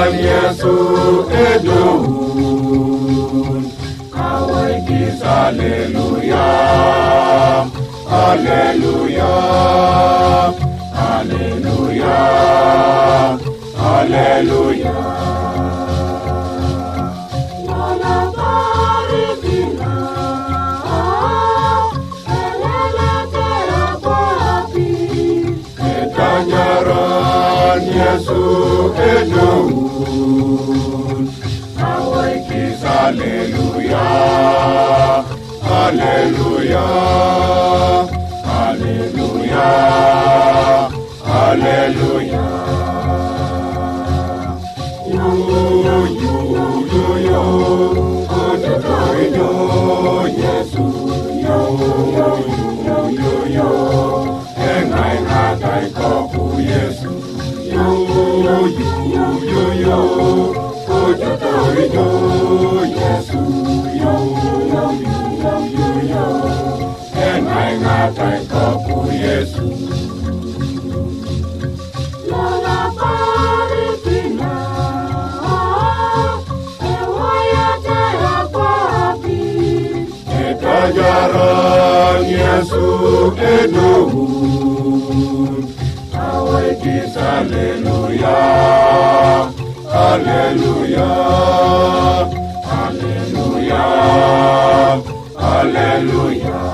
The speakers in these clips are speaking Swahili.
Yesu edun, awakis hallelujah, hallelujah, hallelujah, hallelujah. Yesu edun, awakis hallelujah, hallelujah, hallelujah, hallelujah. Yo, Yesu, yo, engai ngatai kopu Yesu. Yo, Yesu, yo, engai ngatai kopu Yesu. Etajaran Yesu edun, awakis hallelujah, hallelujah, hallelujah, hallelujah.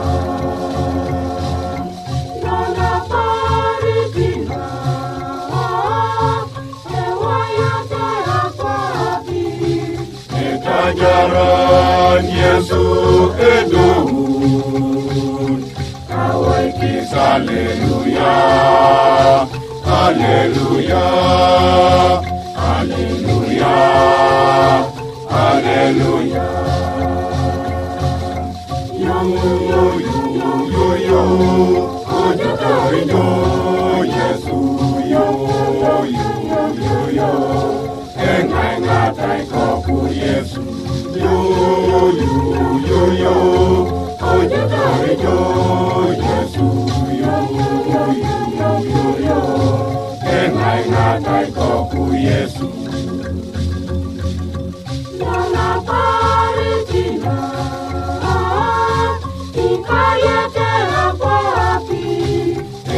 Etajaran Yesu edun, awakis hallelujah, hallelujah, hallelujah, hallelujah. Yo, Yesu, yo, engai ngatai kopu Yesu. Yo, Yesu, yo, engai ngatai kopu Yesu.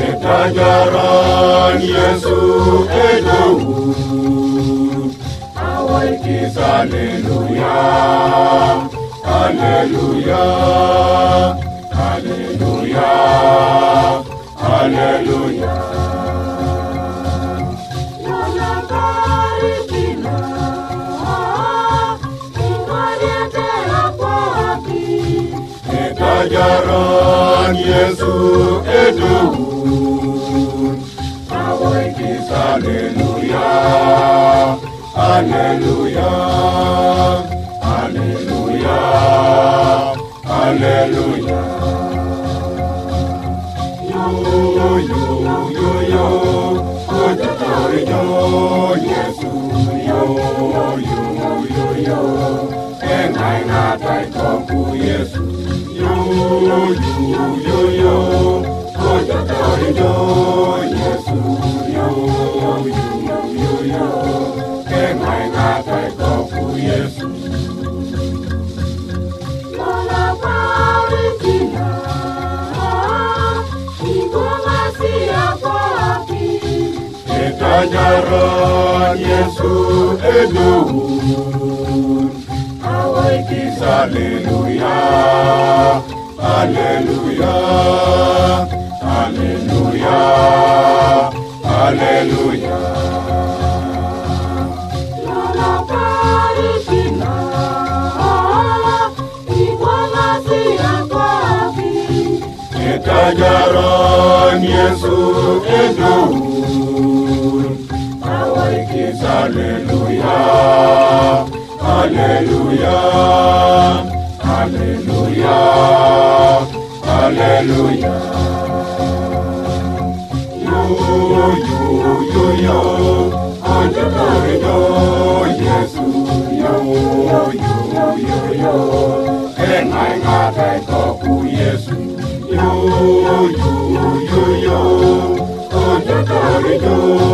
Etajaran Yesu edun, awakis hallelujah, hallelujah, hallelujah, hallelujah. Etajaran Yesu edun, awakis hallelujah, hallelujah, hallelujah, hallelujah. Yo, Yesu, yo, engai ngatai kopu Yesu. Yo, Yesu, yo, engai ngatai kopu Yesu. Etajaran Yesu edun, awakis hallelujah, hallelujah, hallelujah, hallelujah. Ajaran Yesu edun, awai kis hallelujah, hallelujah, hallelujah, hallelujah. Yo, Ajaran Yesu, yo, engai ngatai koku Yesu. Yo, Ajaran